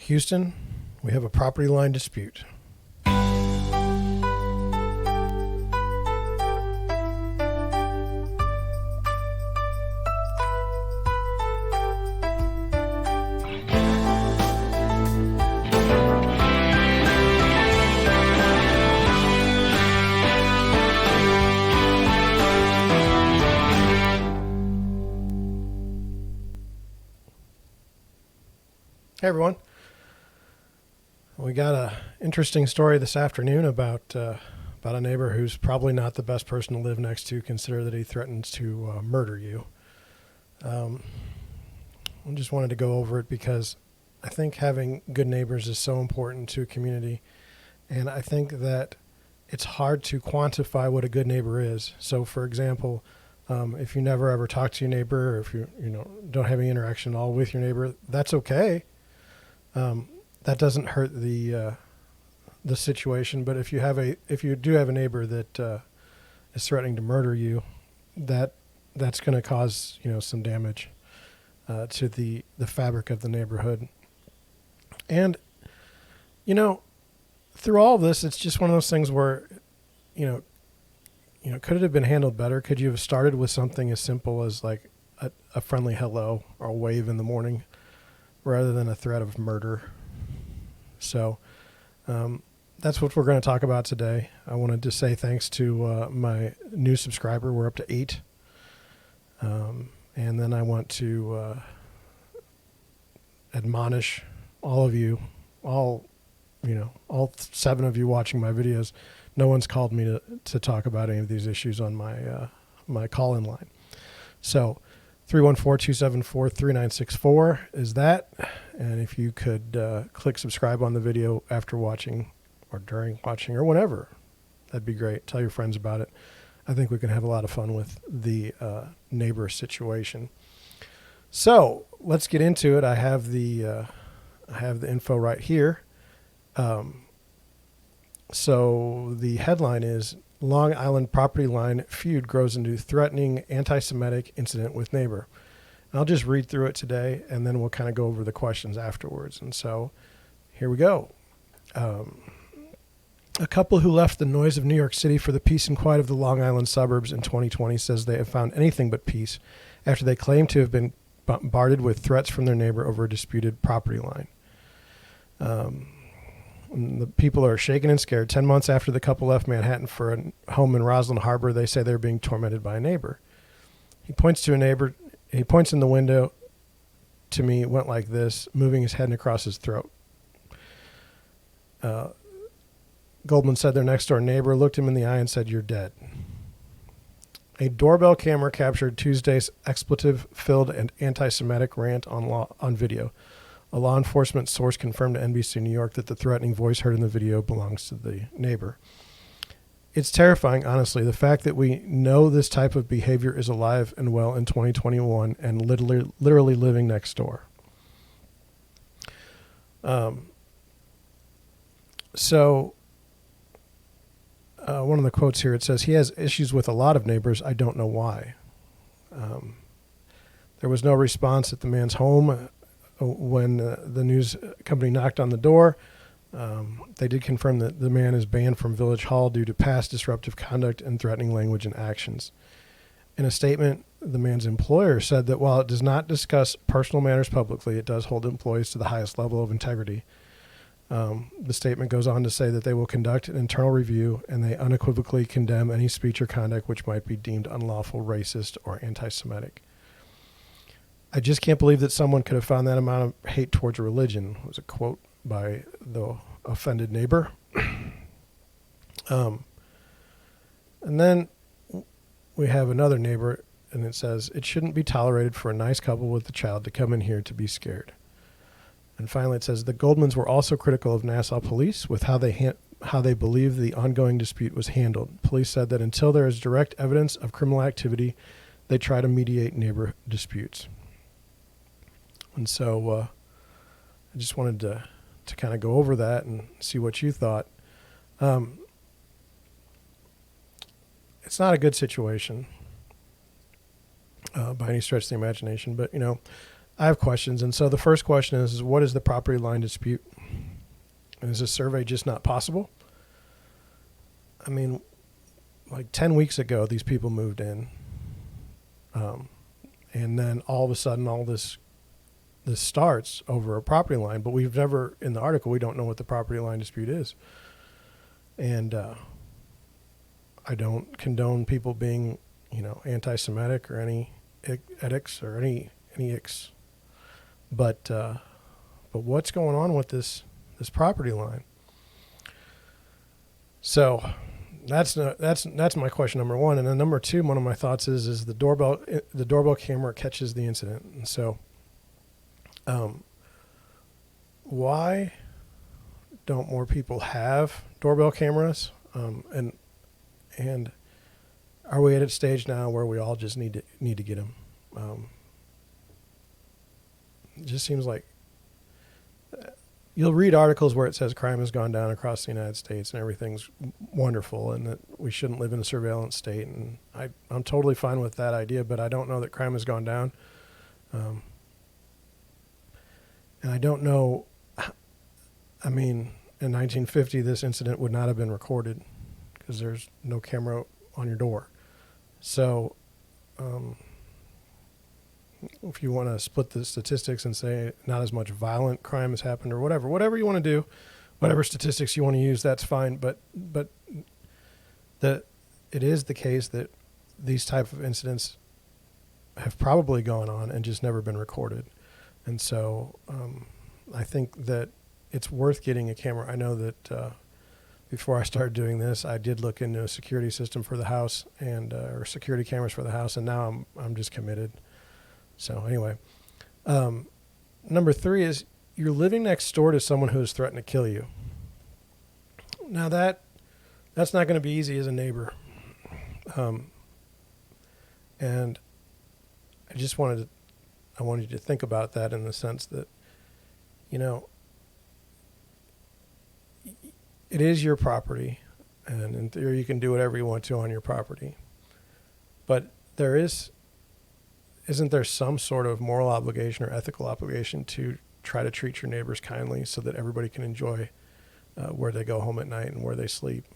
Houston, we have a property line dispute. Hey everyone. We got a interesting story this afternoon about a neighbor who's probably not the best person to live next to, consider that he threatens to murder you. I just wanted to go over it because I think having good neighbors is so important to a community, and I think that it's hard to quantify what a good neighbor is. So, for example, if you never ever talk to your neighbor, or if you don't have any interaction at all with your neighbor, that's okay. That doesn't hurt the situation. But if you do have a neighbor that is threatening to murder you, that's going to cause some damage to the fabric of the neighborhood. And through all of this, it's just one of those things where could it have been handled better? Could you have started with something as simple as like a friendly hello or a wave in the morning, rather than a threat of murder? So that's what we're going to talk about today. I wanted to say thanks to my new subscriber. We're up to 8. And then I want to admonish all of you, all 7 of you watching my videos. No one's called me to talk about any of these issues on my call-in line. So 314-274-3964 is that. And if you could click subscribe on the video after watching or during watching or whenever, that'd be great. Tell your friends about it. I think we can have a lot of fun with the neighbor situation. So let's get into it. I have the info right here. So the headline is Long Island property line feud grows into threatening anti-Semitic incident with neighbor. And I'll just read through it today, and then we'll kind of go over the questions afterwards. And so here we go. A couple who left the noise of New York City for the peace and quiet of the Long Island suburbs in 2020 says they have found anything but peace after they claim to have been bombarded with threats from their neighbor over a disputed property line. The people are shaken and scared. 10 months after the couple left Manhattan for a home in Roslyn Harbor, they say they're being tormented by a neighbor. He points in the window to me, went like this, moving his head across his throat. Goldman said their next door neighbor looked him in the eye and said, "You're dead." A doorbell camera captured Tuesday's expletive-filled and anti-Semitic rant on video. A law enforcement source confirmed to NBC New York that the threatening voice heard in the video belongs to the neighbor. It's terrifying, honestly, the fact that we know this type of behavior is alive and well in 2021 and literally living next door. One of the quotes here, it says, he has issues with a lot of neighbors. I don't know why. There was no response at the man's home when the news company knocked on the door. They did confirm that the man is banned from Village Hall due to past disruptive conduct and threatening language and actions. In a statement, the man's employer said that while it does not discuss personal matters publicly, it does hold employees to the highest level of integrity. The statement goes on to say that they will conduct an internal review and they unequivocally condemn any speech or conduct which might be deemed unlawful, racist, or anti-Semitic. I just can't believe that someone could have found that amount of hate towards religion, was a quote by the offended neighbor. And then we have another neighbor, and it says, it shouldn't be tolerated for a nice couple with a child to come in here to be scared. And finally, it says the Goldmans were also critical of Nassau police with how they believe the ongoing dispute was handled. Police said that until there is direct evidence of criminal activity, they try to mediate neighbor disputes. And so I just wanted to kind of go over that and see what you thought. It's not a good situation by any stretch of the imagination, but I have questions. And so the first question is what is the property line dispute? Is this survey just not possible? I mean, like 10 weeks ago, these people moved in. And then all of a sudden, all this starts over a property line. But we've never, in the article, we don't know what the property line dispute is. And I don't condone people being, anti-Semitic or any ethics or any icks. But what's going on with this property line? So that's my question number one. And then number two, one of my thoughts is the doorbell camera catches the incident. And so why don't more people have doorbell cameras? And are we at a stage now where we all just need to get them? It just seems like you'll read articles where it says crime has gone down across the United States and everything's wonderful and that we shouldn't live in a surveillance state. And I'm totally fine with that idea, but I don't know that crime has gone down. And I don't know, I mean, in 1950, this incident would not have been recorded because there's no camera on your door. So if you want to split the statistics and say not as much violent crime has happened or whatever you want to do, whatever statistics you want to use, that's fine. But it is the case that these type of incidents have probably gone on and just never been recorded. And so I think that it's worth getting a camera. I know that before I started doing this, I did look into a security system for the house and or security cameras for the house, and now I'm just committed. So anyway, number three is you're living next door to someone who has threatened to kill you. Now that's not going to be easy as a neighbor. And I wanted you to think about that in the sense that, it is your property, and in theory you can do whatever you want to on your property. But isn't there some sort of moral obligation or ethical obligation to try to treat your neighbors kindly so that everybody can enjoy where they go home at night and where they sleep?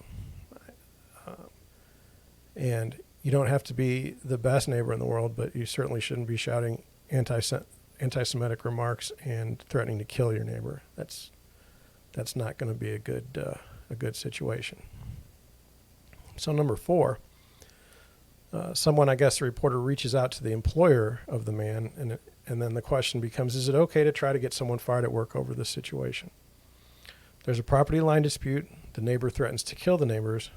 And you don't have to be the best neighbor in the world, but you certainly shouldn't be shouting anti-Semitic remarks and threatening to kill your neighbor. That's not going to be a good situation. So number four, someone, I guess the reporter reaches out to the employer of the man, and then the question becomes, is it okay to try to get someone fired at work over this situation? There's a property line dispute. The neighbor threatens to kill the neighbors,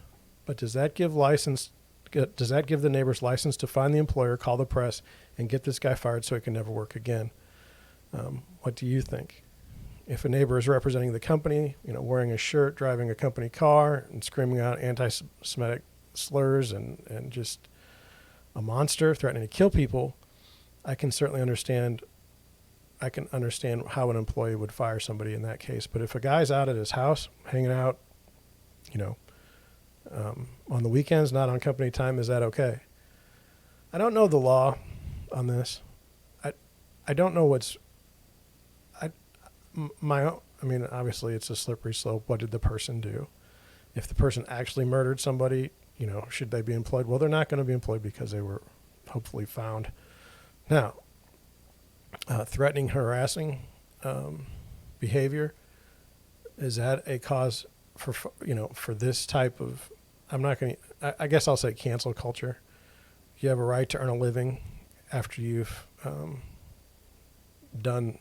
but does that give the neighbors license to find the employer, call the press, and get this guy fired so he can never work again? What do you think? If a neighbor is representing the company, wearing a shirt, driving a company car, and screaming out anti-Semitic slurs and just a monster threatening to kill people, I can certainly understand how an employee would fire somebody in that case. But if a guy's out at his house, hanging out, on the weekends, not on company time, is that okay? I don't know the law on this. I don't know obviously it's a slippery slope. What did the person do? If the person actually murdered somebody, should they be employed? Well, they're not going to be employed because they were hopefully found. Now, threatening, harassing behavior, is that a cause for this type of, I guess I'll say cancel culture. You have a right to earn a living after you've done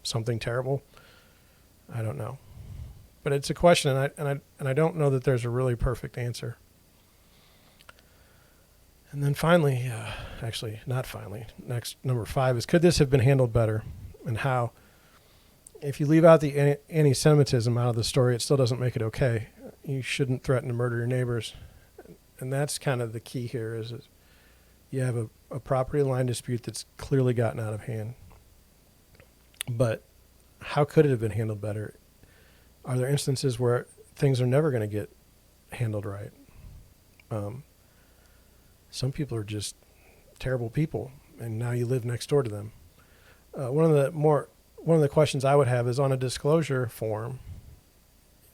something terrible. I don't know, but it's a question, and I don't know that there's a really perfect answer. And then finally, actually not finally, next number 5 is, could this have been handled better, and how? If you leave out the anti-Semitism out of the story, it still doesn't make it okay. You shouldn't threaten to murder your neighbors, and that's kind of the key here. Is you have a property line dispute that's clearly gotten out of hand. But how could it have been handled better? Are there instances where things are never going to get handled right? Some people are just terrible people, and now you live next door to them. One of the questions I would have is on a disclosure form.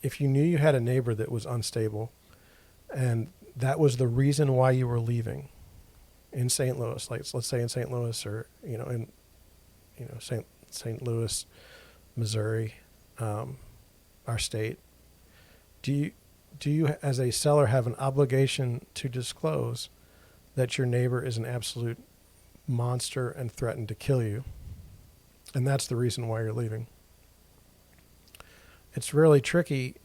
If you knew you had a neighbor that was unstable, and that was the reason why you were leaving in St. Louis, like let's say in St. Louis or in St. Louis, Missouri, our state, do you as a seller have an obligation to disclose that your neighbor is an absolute monster and threatened to kill you, and that's the reason why you're leaving? It's really tricky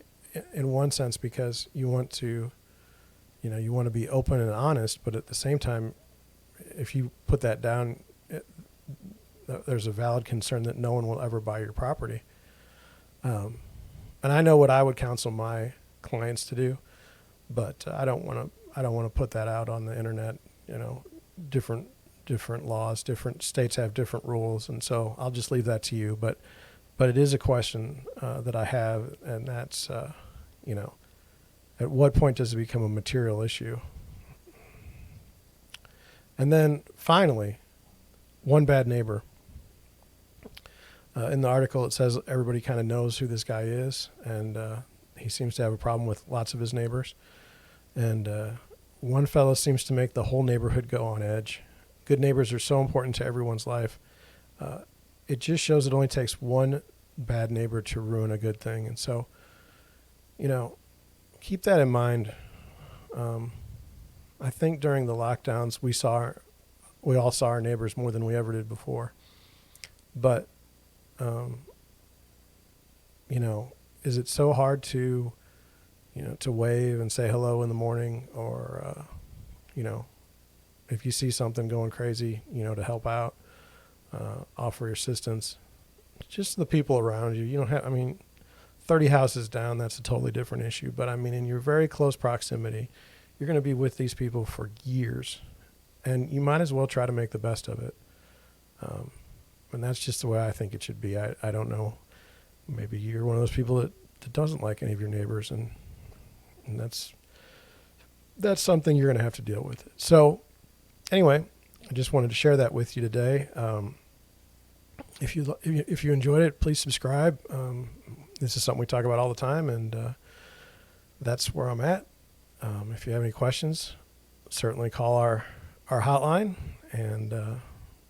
in one sense because you want to be open and honest, but at the same time, if you put that down, there's a valid concern that no one will ever buy your property. And I know what I would counsel my clients to do, but I don't want to put that out on the internet. Different laws, different states have different rules, and so I'll just leave that to you. But it is a question that I have, and that's at what point does it become a material issue? And then finally, one bad neighbor. In the article, it says everybody kind of knows who this guy is, and he seems to have a problem with lots of his neighbors. And one fellow seems to make the whole neighborhood go on edge. Good neighbors are so important to everyone's life. It just shows it only takes one bad neighbor to ruin a good thing. And so, keep that in mind. I think during the lockdowns, we all saw our neighbors more than we ever did before. But, is it so hard to wave and say hello in the morning, or, if you see something going crazy, to help out, offer your assistance, just the people around you. You don't have, 30 houses down, that's a totally different issue. But in your very close proximity, you're going to be with these people for years, and you might as well try to make the best of it. And that's just the way I think it should be. I don't know. Maybe you're one of those people that doesn't like any of your neighbors, and that's something you're going to have to deal with. So anyway, I just wanted to share that with you today. If you enjoyed it, please subscribe. This is something we talk about all the time, and that's where I'm at. If you have any questions, certainly call our hotline, and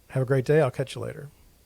have a great day. I'll catch you later.